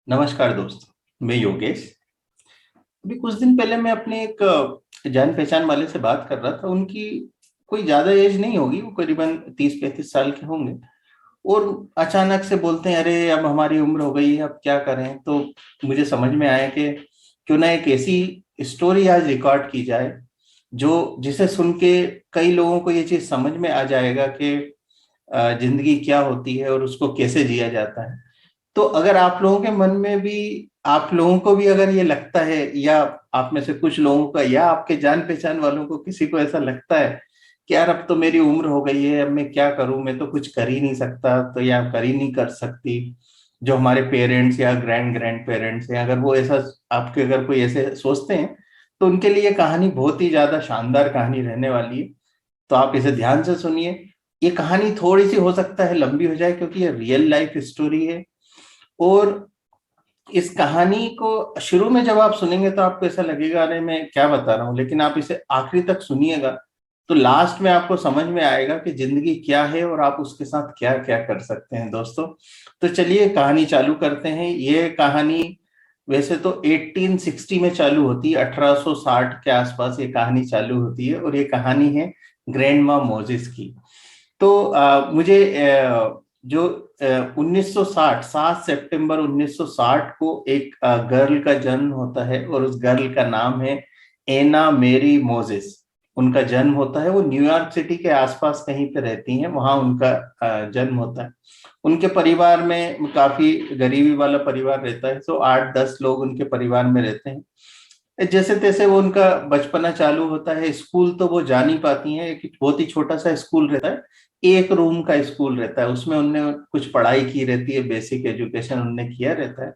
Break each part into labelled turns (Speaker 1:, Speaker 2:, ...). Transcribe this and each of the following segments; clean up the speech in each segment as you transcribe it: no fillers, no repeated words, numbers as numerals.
Speaker 1: नमस्कार दोस्त। मैं योगेश। अभी कुछ दिन पहले मैं अपने एक जान पहचान वाले से बात कर रहा था। उनकी कोई ज्यादा एज नहीं होगी, वो करीबन 30-35 साल के होंगे। और अचानक से बोलते हैं, अरे अब हमारी उम्र हो गई है, अब क्या करें। तो मुझे समझ में आया कि क्यों ना एक ऐसी स्टोरी आज रिकॉर्ड की जाए जो जिसे सुन के कई लोगों को ये चीज समझ में आ जाएगा कि जिंदगी क्या होती है और उसको कैसे जिया जाता है। तो अगर आप लोगों के मन में भी, आप लोगों को भी अगर ये लगता है, या आप में से कुछ लोगों का या आपके जान पहचान वालों को किसी को ऐसा लगता है कि यार अब तो मेरी उम्र हो गई है, अब मैं क्या करूं, मैं तो कुछ कर ही नहीं सकता, तो या कर ही नहीं कर सकती। जो हमारे पेरेंट्स या ग्रैंड ग्रैंड पेरेंट्स हैं, अगर वो ऐसा, आपके अगर कोई ऐसे सोचते हैं, तो उनके लिए ये कहानी बहुत ही ज्यादा शानदार कहानी रहने वाली है। तो आप इसे ध्यान से सुनिए। ये कहानी थोड़ी सी हो सकता है लंबी हो जाए, क्योंकि ये रियल लाइफ स्टोरी है। और इस कहानी को शुरू में जब आप सुनेंगे तो आपको ऐसा लगेगा, अरे मैं क्या बता रहा हूँ, लेकिन आप इसे आखिरी तक सुनिएगा तो लास्ट में आपको समझ में आएगा कि जिंदगी क्या है और आप उसके साथ क्या क्या कर सकते हैं दोस्तों। तो चलिए कहानी चालू करते हैं। ये कहानी वैसे तो 1860 में चालू होती है, 1860 के आसपास ये कहानी चालू होती है, और ये कहानी है ग्रैंड माँ मोजिस की। तो मुझे जो 1960, 7 सितंबर 1960 को एक गर्ल का जन्म होता है, और उस गर्ल का नाम है एना मेरी मोजेस। उनका जन्म होता है, वो न्यूयॉर्क सिटी के आसपास कहीं पे रहती हैं, वहां उनका जन्म होता है। उनके परिवार में काफी गरीबी वाला परिवार रहता है, तो 8-10 लोग उनके परिवार में रहते हैं। जैसे तैसे वो उनका बचपना चालू होता है। स्कूल तो वो जा नहीं पाती हैं, एक बहुत ही छोटा सा स्कूल रहता है, एक रूम का स्कूल रहता है, उसमें उनने कुछ पढ़ाई की रहती है, बेसिक एजुकेशन उनने किया रहता है।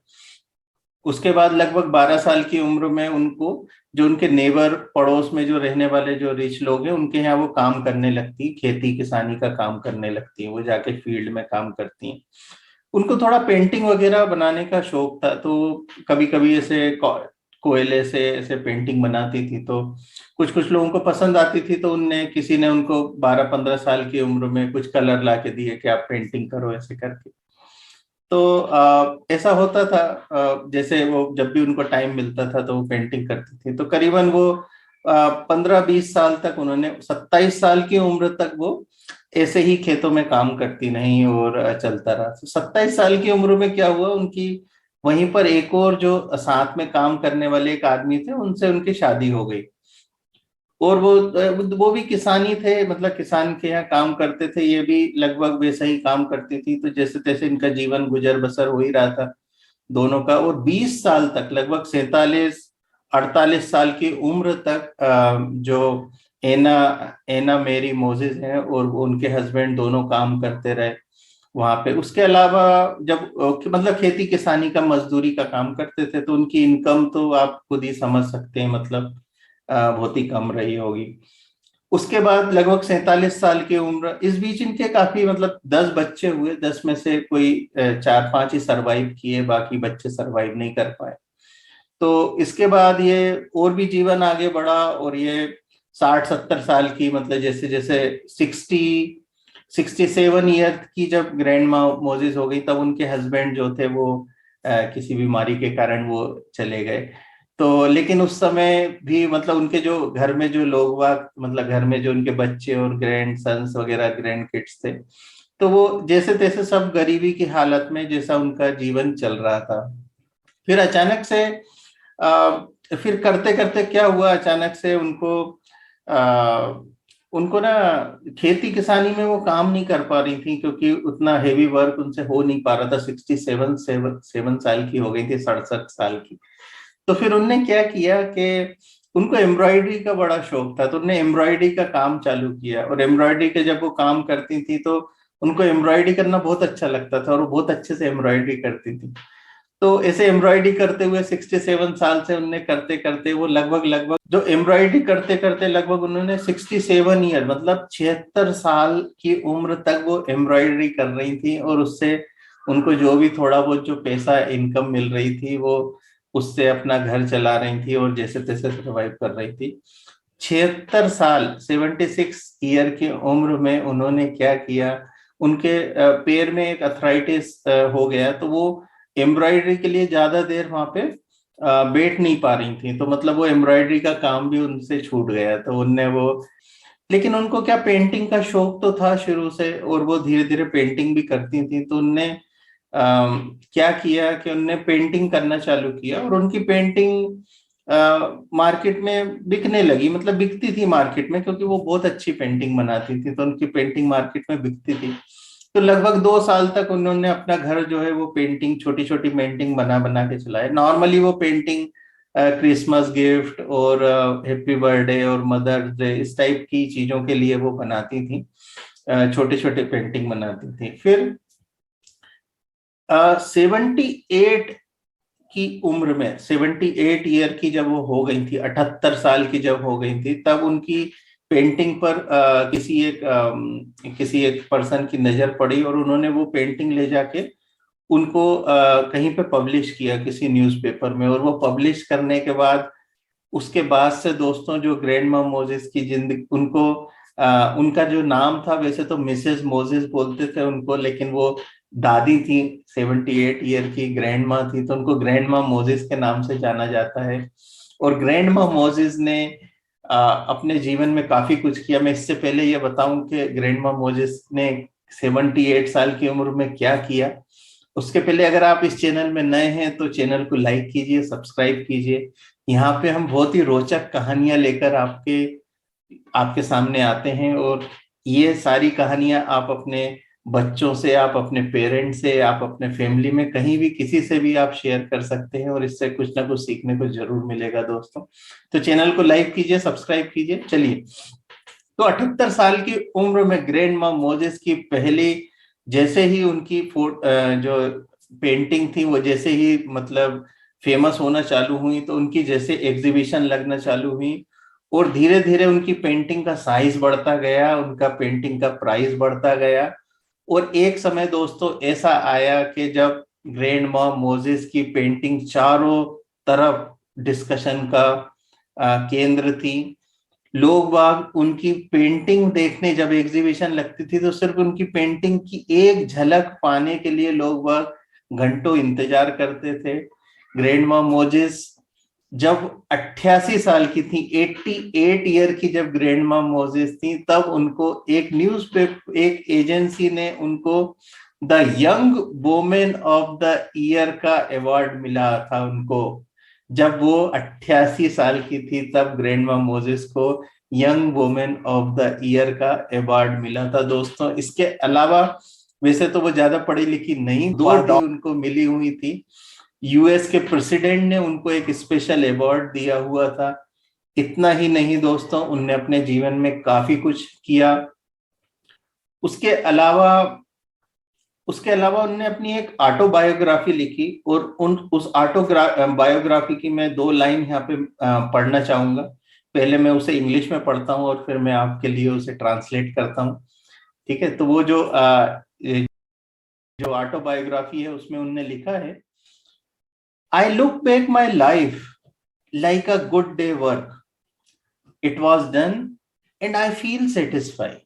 Speaker 1: उसके बाद लगभग 12 साल की उम्र में उनको, जो उनके नेबर पड़ोस में जो रहने वाले जो रिच लोग हैं, उनके यहाँ वो काम करने लगती, खेती किसानी का काम करने लगती है, वो जाके फील्ड में काम करती हैं। उनको थोड़ा पेंटिंग वगैरह बनाने का शौक था, तो कभी कभी ऐसे कोयले से ऐसे पेंटिंग बनाती थी, तो कुछ कुछ लोगों को पसंद आती थी, तो उनने किसी ने उनको 12-15 साल की उम्र में कुछ कलर ला के दिए कि आप पेंटिंग करो ऐसे करके। तो ऐसा होता था। जैसे वो जब भी उनको टाइम मिलता था तो वो पेंटिंग करती थी। तो करीबन वो 15-20 साल तक, उन्होंने 27 साल की उम्र तक वो ऐसे ही खेतों में काम करती नहीं, और चलता रहा। तो 27 साल की उम्र में क्या हुआ उनकी, वहीं पर एक और जो साथ में काम करने वाले एक आदमी थे, उनसे उनकी शादी हो गई। और वो भी किसान ही थे, मतलब किसान के यहाँ काम करते थे, ये भी लगभग वैसा ही काम करती थी। तो जैसे तैसे इनका जीवन गुजर बसर हो ही रहा था दोनों का। और 20 साल तक, लगभग 47-48 साल की उम्र तक जो एना एना मेरी मोजिस हैं और उनके हस्बैंड दोनों काम करते रहे वहां पे। उसके अलावा जब मतलब खेती किसानी का, मजदूरी का काम करते थे, तो उनकी इनकम तो आप खुद ही समझ सकते हैं, मतलब बहुत ही कम रही होगी। उसके बाद लगभग 47 साल की उम्र, इस बीच इनके काफी, मतलब 10 बच्चे हुए, 10 में से कोई 4-5 ही सरवाइव किए, बाकी बच्चे सरवाइव नहीं कर पाए। तो इसके बाद ये और भी जीवन आगे बढ़ा, और ये 60-70 साल की, मतलब जैसे जैसे 67 ईयर की जब ग्रैंड मोजिस हो गई, तब उनके हस्बैंड जो थे वो किसी बीमारी के कारण वो चले गए। तो लेकिन उस समय भी, मतलब उनके जो घर में जो लोग वाग, मतलब घर में जो उनके बच्चे और ग्रैंड सन्स वगैरह, ग्रैंड किड्स थे, तो वो जैसे तैसे सब गरीबी की हालत में जैसा उनका जीवन चल रहा था। फिर अचानक से फिर करते करते क्या हुआ, अचानक से उनको आ, उनको ना खेती किसानी में वो काम नहीं कर पा रही थी, क्योंकि उतना हेवी वर्क उनसे हो नहीं पा रहा था। 67 साल की हो गई थी, 67 साल की। तो फिर उनने क्या किया कि उनको एम्ब्रॉयडरी का बड़ा शौक था, तो उन्होंने एम्ब्रॉयडरी का काम चालू किया। और एम्ब्रॉयडरी के जब वो काम करती थी, तो उनको एम्ब्रॉयडरी करना बहुत अच्छा लगता था, और वो बहुत अच्छे से एम्ब्रॉयडरी करती थी। तो ऐसे एम्ब्रॉयडरी करते हुए 67 साल से उनने करते करते, वो लगभग लगभग जो एम्ब्रॉयडरी करते करते लगभग उन्होंने 67 ईयर, मतलब 76 साल की उम्र तक वो एम्ब्रॉयडरी कर रही थी। और उससे उनको जो भी थोड़ा बहुत जो पैसा इनकम मिल रही थी, वो उससे अपना घर चला रही थी और जैसे तैसे सर्वाइव कर रही थी। 76 साल, 76 ईयर की उम्र में उन्होंने क्या किया, उनके पैर में एक अथराइटिस हो गया। तो वो एम्ब्रॉयडरी के लिए ज्यादा देर वहां पे बैठ नहीं पा रही थी, तो मतलब वो एम्ब्रॉयडरी का काम भी उनसे छूट गया, तो उनने वो, लेकिन उनको क्या पेंटिंग का शौक तो था शुरू से, और वो धीरे धीरे पेंटिंग भी करती थी, तो उनने क्या किया कि उनने पेंटिंग करना चालू किया, और उनकी पेंटिंग मार्केट में बिकने लगी, मतलब बिकती थी मार्केट में, क्योंकि वो बहुत अच्छी पेंटिंग बनाती थी, तो उनकी पेंटिंग मार्केट में बिकती थी। तो लगभग 2 साल तक उन्होंने अपना घर जो है वो पेंटिंग, छोटी छोटी पेंटिंग बना बना के चलाए। नॉर्मली वो पेंटिंग क्रिसमस गिफ्ट और हैप्पी बर्थडे और मदर्स डे इस टाइप की चीजों के लिए वो बनाती थी, छोटे छोटे पेंटिंग बनाती थी। फिर 78 की उम्र में, 78 ईयर की जब वो हो गई थी, 78 साल की जब हो गई थी, तब उनकी पेंटिंग पर किसी एक पर्सन की नजर पड़ी, और उन्होंने वो पेंटिंग ले जाके उनको कहीं पे पब्लिश किया किसी न्यूज़पेपर में। और वो पब्लिश करने के बाद, उसके बाद से दोस्तों, जो ग्रैंड माम मोजेस की जिंदगी, उनको उनका जो नाम था, वैसे तो मिसेस मोजेस बोलते थे उनको, लेकिन वो दादी थी, 78 ईयर की ग्रैंड माँ थी, तो उनको ग्रैंड माम मोजेस के नाम से जाना जाता है। और ग्रैंड माम मोजेस ने अपने जीवन में काफी कुछ किया। मैं इससे पहले ये बताऊं कि ग्रैंड माम मोजेस ने 78 साल की उम्र में क्या किया, उसके पहले अगर आप इस चैनल में नए हैं तो चैनल को लाइक कीजिए, सब्सक्राइब कीजिए। यहाँ पे हम बहुत ही रोचक कहानियां लेकर आपके आपके सामने आते हैं, और ये सारी कहानियां आप अपने बच्चों से, आप अपने पेरेंट्स से, आप अपने फैमिली में कहीं भी किसी से भी आप शेयर कर सकते हैं, और इससे कुछ ना कुछ सीखने को जरूर मिलेगा दोस्तों। तो चैनल को लाइक कीजिए, सब्सक्राइब कीजिए। चलिए, तो 78 साल की उम्र में ग्रैंड मां मोजेस की पहली, जैसे ही उनकी जो पेंटिंग थी वो जैसे ही मतलब फेमस होना चालू हुई, तो उनकी जैसे एग्जीबिशन लगना चालू हुई, और धीरे धीरे उनकी पेंटिंग का साइज बढ़ता गया, उनका पेंटिंग का प्राइस बढ़ता गया। और एक समय दोस्तों ऐसा आया कि जब ग्रैंड मां मोजेस की पेंटिंग चारों तरफ डिस्कशन का केंद्र थी। लोग बाग उनकी पेंटिंग देखने जब एग्जीबिशन लगती थी, तो सिर्फ उनकी पेंटिंग की एक झलक पाने के लिए लोग बाग घंटों इंतजार करते थे। ग्रैंड मां मोजेस जब 88 साल की थी, 88 ईयर की जब ग्रैंड मां मोजेस थी, तब उनको एक न्यूज़पेपर, एक एजेंसी ने उनको the young women of the year का अवार्ड मिला था उनको। जब वो 88 साल की थी, तब ग्रैंड मां मोजेस को young women of the year का अवार्ड मिला था दोस्तों। इसके अलावा, वैसे तो वो ज्यादा पढ़ी लिखी नहीं, दो उनको मिली हुई थी। यूएस के प्रेसिडेंट ने उनको एक स्पेशल अवार्ड दिया हुआ था। इतना ही नहीं दोस्तों, उनने अपने जीवन में काफी कुछ किया। उसके अलावा उसके अलावा उन्होंने अपनी एक ऑटोबायोग्राफी लिखी, और उस बायोग्राफी की मैं 2 लाइन यहाँ पे पढ़ना चाहूंगा। पहले मैं उसे इंग्लिश में पढ़ता हूँ, और फिर मैं आपके लिए उसे ट्रांसलेट करता हूँ। ठीक है, तो वो जो ऑटोबायोग्राफी है, उसमें उन्होंने लिखा है, I look back my life like a good day work. It was done and I feel satisfied.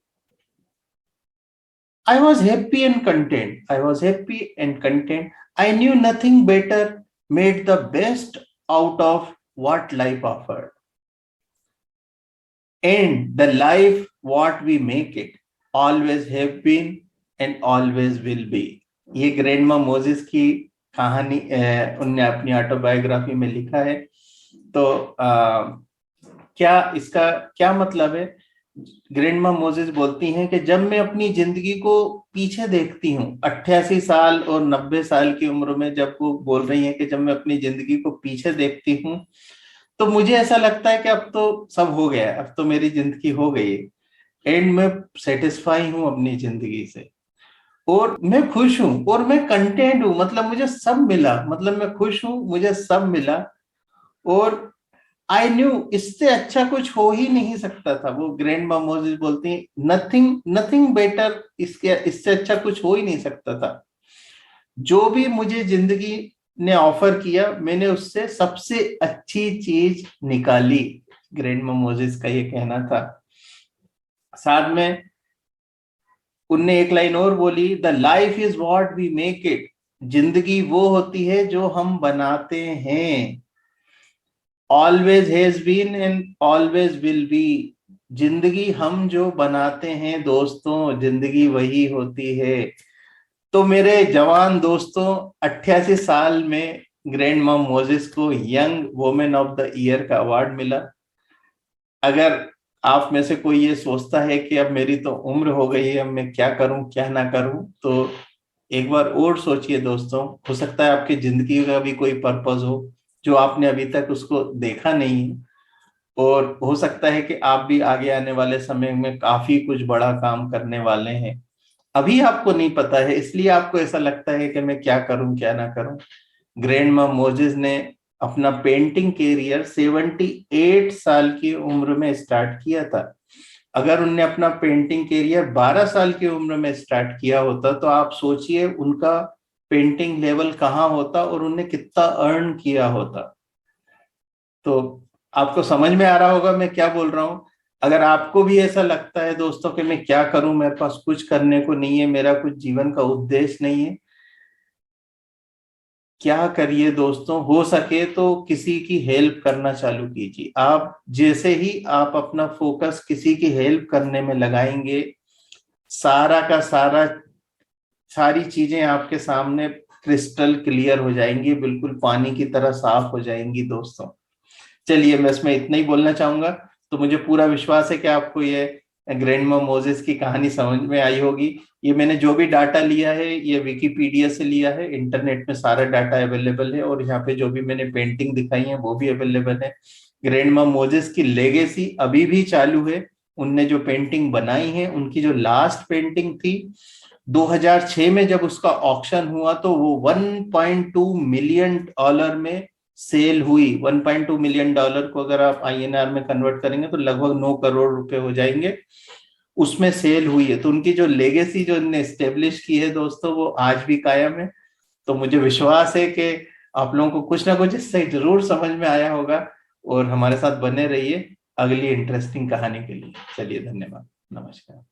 Speaker 1: I was happy and content. I was happy and content. I knew nothing better, made the best out of what life offered. And the life what we make it always have been and always will be. ये grandma Moses की कहानी उनने अपनी autobiography में लिखा है। तो क्या इसका क्या मतलब है? ग्रैंडमा मोजेस बोलती हैं कि जब मैं अपनी जिंदगी को पीछे देखती हूँ, 88 साल और 90 साल की उम्र में, जब वो बोल रही हैं कि जब मैं अपनी जिंदगी को पीछे देखती हूँ, तो मुझे ऐसा लगता है कि अब तो सब हो गया, अब तो मेरी जिंदगी हो गई एंड मैं सेटिस्फाई हूँ अपनी जिंदगी से, और मैं खुश हूँ, और मैं कंटेंट हूँ, मतलब मुझे सब मिला, मतलब मैं खुश हूँ, मुझे सब मिला। और आई न्यू, इससे अच्छा कुछ हो ही नहीं सकता था। वो ग्रैंड मां मोजेस बोलती हैं, नथिंग नथिंग बेटर, इससे अच्छा कुछ हो ही नहीं सकता था। जो भी मुझे जिंदगी ने ऑफर किया, मैंने उससे सबसे अच्छी चीज निकाली। ग्रैंड मां मोजेस का ये कहना था। साथ में उनने एक लाइन और बोली, the life is what we make it, जिंदगी वो होती है जो हम बनाते हैं। Always has been and always will be. जिंदगी हम जो बनाते हैं दोस्तों, जिंदगी वही होती है। तो मेरे जवान दोस्तों, 88 साल में ग्रैंड मॉम मोजेस को young women of the year का अवार्ड मिला। अगर आप में से कोई ये सोचता है कि अब मेरी तो उम्र हो गई है, अब मैं क्या करूं क्या ना करूं, तो एक बार और सोचिए दोस्तों। हो सकता है आपकी जिंदगी का भी कोई पर्पस हो जो आपने अभी तक उसको देखा नहीं है, और हो सकता है कि आप भी आगे आने वाले समय में काफी कुछ बड़ा काम करने वाले हैं। अभी आपको नहीं पता है, इसलिए आपको ऐसा लगता है कि मैं क्या करूं क्या ना करूं। ग्रैंड माम मोजेस ने अपना पेंटिंग कैरियर 78 साल की उम्र में स्टार्ट किया था। अगर उनने अपना पेंटिंग कैरियर 12 साल की उम्र में स्टार्ट किया होता तो आप सोचिए उनका पेंटिंग लेवल कहाँ होता और उन्हें कितना अर्न किया होता। तो आपको समझ में आ रहा होगा मैं क्या बोल रहा हूँ। अगर आपको भी ऐसा लगता है दोस्तों कि मैं क्या करूं, मेरे पास कुछ करने को नहीं है, मेरा कुछ जीवन का उद्देश्य नहीं है, क्या करिए दोस्तों, हो सके तो किसी की हेल्प करना चालू कीजिए। आप जैसे ही आप अपना फोकस किसी की हेल्प करने में लगाएंगे, सारा का सारा सारी चीजें आपके सामने क्रिस्टल क्लियर हो जाएंगी, बिल्कुल पानी की तरह साफ हो जाएंगी दोस्तों। चलिए, मैं इसमें इतना ही बोलना चाहूंगा। तो मुझे पूरा विश्वास है कि आपको ये ग्रैंडमा मोजेस की कहानी समझ में आई होगी। ये मैंने जो भी डाटा लिया है ये विकिपीडिया से लिया है, इंटरनेट में सारा डाटा अवेलेबल है, और यहाँ पे जो भी मैंने पेंटिंग दिखाई है वो भी अवेलेबल है। ग्रैंडमा मोजेस की लेगेसी अभी भी चालू है। उनने जो पेंटिंग बनाई है, उनकी जो लास्ट पेंटिंग थी 2006 में जब उसका ऑक्शन हुआ तो वो 1.2 मिलियन डॉलर में सेल हुई। 1.2 मिलियन डॉलर को अगर आप आईएनआर में कन्वर्ट करेंगे तो लगभग 9 करोड़ रुपए हो जाएंगे। उसमें सेल हुई है, तो उनकी जो लेगेसी जो इन्होंने स्टेब्लिश की है दोस्तों, वो आज भी कायम है। तो मुझे विश्वास है कि आप लोगों को कुछ ना कुछ इससे जरूर समझ में आया होगा, और हमारे साथ बने रहिए अगली इंटरेस्टिंग कहानी के लिए। चलिए, धन्यवाद, नमस्कार।